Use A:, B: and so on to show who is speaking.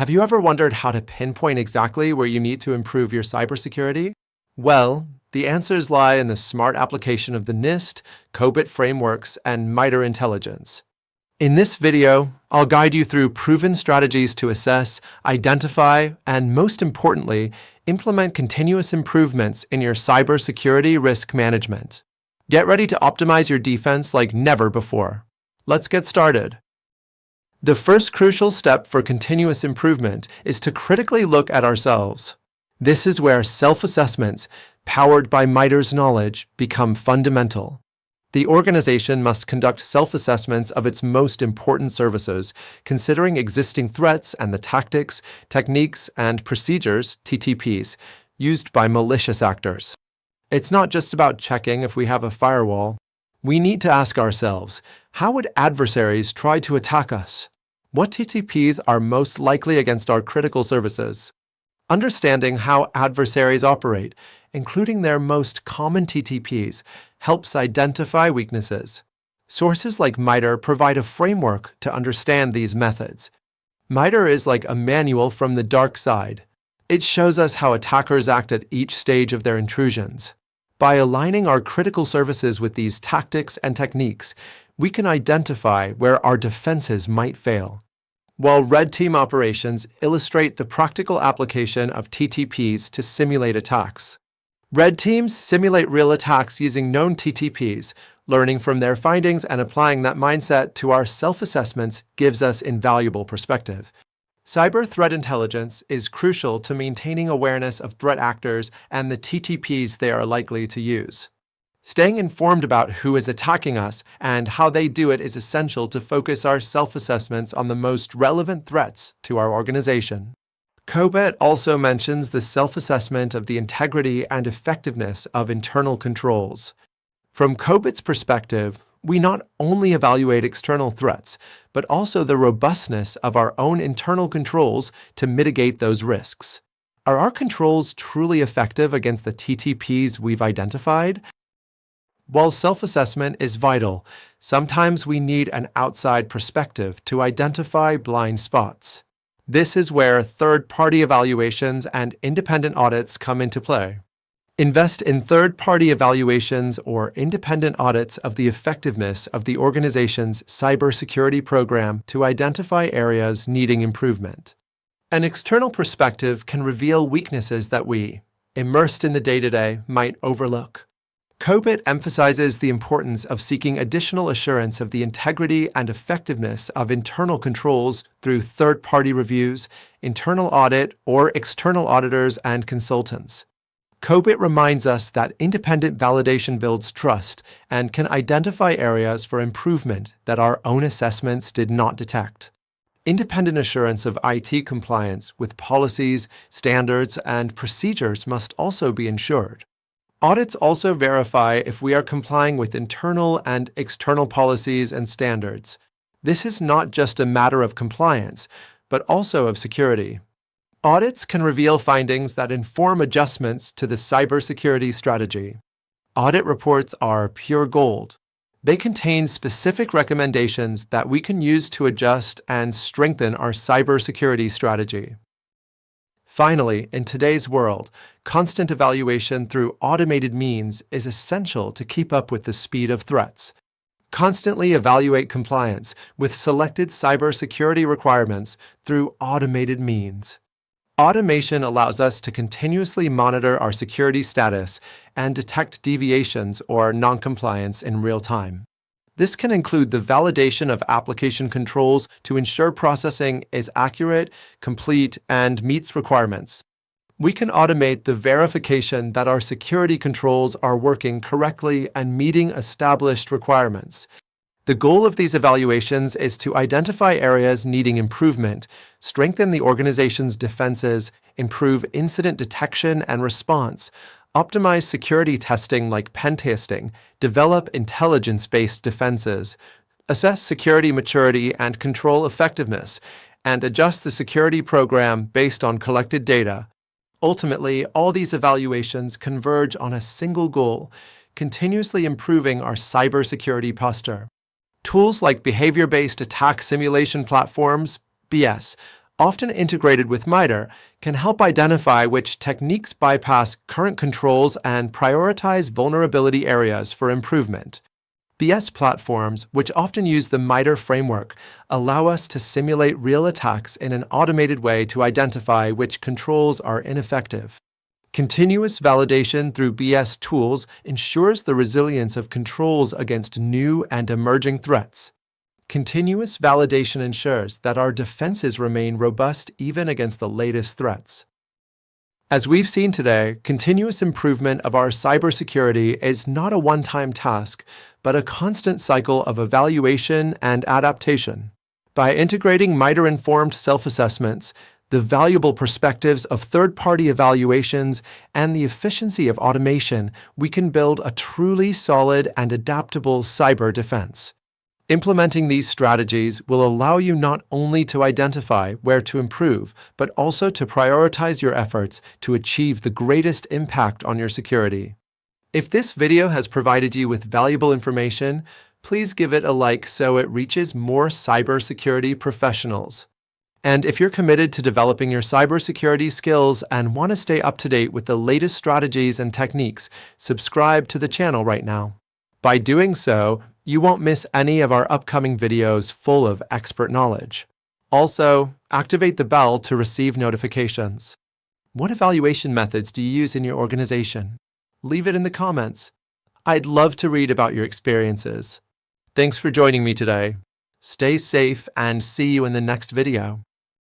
A: Have you ever wondered how to pinpoint exactly where you need to improve your cybersecurity? Well, the answers lie in the smart application of the NIST, COBIT frameworks, and MITRE intelligence. In this video, I'll guide you through proven strategies to assess, identify, and most importantly, implement continuous improvements in your cybersecurity risk management. Get ready to optimize your defense like never before. Let's get started. The first crucial step for continuous improvement is to critically look at ourselves. This is where self-assessments, powered by MITRE's knowledge, become fundamental. The organization must conduct self-assessments of its most important services, considering existing threats and the tactics, techniques, and procedures, TTPs, used by malicious actors. It's not just about checking if we have a firewall. We need to ask ourselves, how would adversaries try to attack us? What TTPs are most likely against our critical services? Understanding how adversaries operate, including their most common TTPs, helps identify weaknesses. Sources like MITRE provide a framework to understand these methods. MITRE is like a manual from the dark side. It shows us how attackers act at each stage of their intrusions. By aligning our critical services with these tactics and techniques, we can identify where our defenses might fail. While red team operations illustrate the practical application of TTPs to simulate attacks. Red teams simulate real attacks using known TTPs. Learning from their findings and applying that mindset to our self-assessments gives us invaluable perspective. Cyber threat intelligence is crucial to maintaining awareness of threat actors and the TTPs they are likely to use. Staying informed about who is attacking us and how they do it is essential to focus our self-assessments on the most relevant threats to our organization. COBIT also mentions the self-assessment of the integrity and effectiveness of internal controls. From COBIT's perspective, we not only evaluate external threats, but also the robustness of our own internal controls to mitigate those risks. Are our controls truly effective against the TTPs we've identified? While self-assessment is vital, sometimes we need an outside perspective to identify blind spots. This is where third-party evaluations and independent audits come into play. Invest in third-party evaluations or independent audits of the effectiveness of the organization's cybersecurity program to identify areas needing improvement. An external perspective can reveal weaknesses that we, immersed in the day-to-day, might overlook. COBIT emphasizes the importance of seeking additional assurance of the integrity and effectiveness of internal controls through third-party reviews, internal audit, or external auditors and consultants. COBIT reminds us that independent validation builds trust and can identify areas for improvement that our own assessments did not detect. Independent assurance of IT compliance with policies, standards, and procedures must also be ensured. Audits also verify if we are complying with internal and external policies and standards. This is not just a matter of compliance, but also of security. Audits can reveal findings that inform adjustments to the cybersecurity strategy. Audit reports are pure gold. They contain specific recommendations that we can use to adjust and strengthen our cybersecurity strategy. Finally, in today's world, constant evaluation through automated means is essential to keep up with the speed of threats. Constantly evaluate compliance with selected cybersecurity requirements through automated means. Automation allows us to continuously monitor our security status and detect deviations or noncompliance in real time. This can include the validation of application controls to ensure processing is accurate, complete, and meets requirements. We can automate the verification that our security controls are working correctly and meeting established requirements. The goal of these evaluations is to identify areas needing improvement, strengthen the organization's defenses, improve incident detection and response, optimize security testing like pen testing, develop intelligence-based defenses, assess security maturity and control effectiveness, and adjust the security program based on collected data. Ultimately, all these evaluations converge on a single goal, continuously improving our cybersecurity posture. Tools like behavior-based attack simulation platforms, BS, often integrated with MITRE, can help identify which techniques bypass current controls and prioritize vulnerability areas for improvement. BS platforms, which often use the MITRE framework, allow us to simulate real attacks in an automated way to identify which controls are ineffective. Continuous validation through BS tools ensures the resilience of controls against new and emerging threats. Continuous validation ensures that our defenses remain robust even against the latest threats. As we've seen today, continuous improvement of our cybersecurity is not a one-time task, but a constant cycle of evaluation and adaptation. By integrating MITRE-informed self-assessments, the valuable perspectives of third-party evaluations, and the efficiency of automation, we can build a truly solid and adaptable cyber defense. Implementing these strategies will allow you not only to identify where to improve, but also to prioritize your efforts to achieve the greatest impact on your security. If this video has provided you with valuable information, please give it a like so it reaches more cybersecurity professionals. And if you're committed to developing your cybersecurity skills and want to stay up to date with the latest strategies and techniques, subscribe to the channel right now. By doing so, you won't miss any of our upcoming videos full of expert knowledge. Also, activate the bell to receive notifications. What evaluation methods do you use in your organization? Leave it in the comments. I'd love to read about your experiences. Thanks for joining me today. Stay safe and see you in the next video.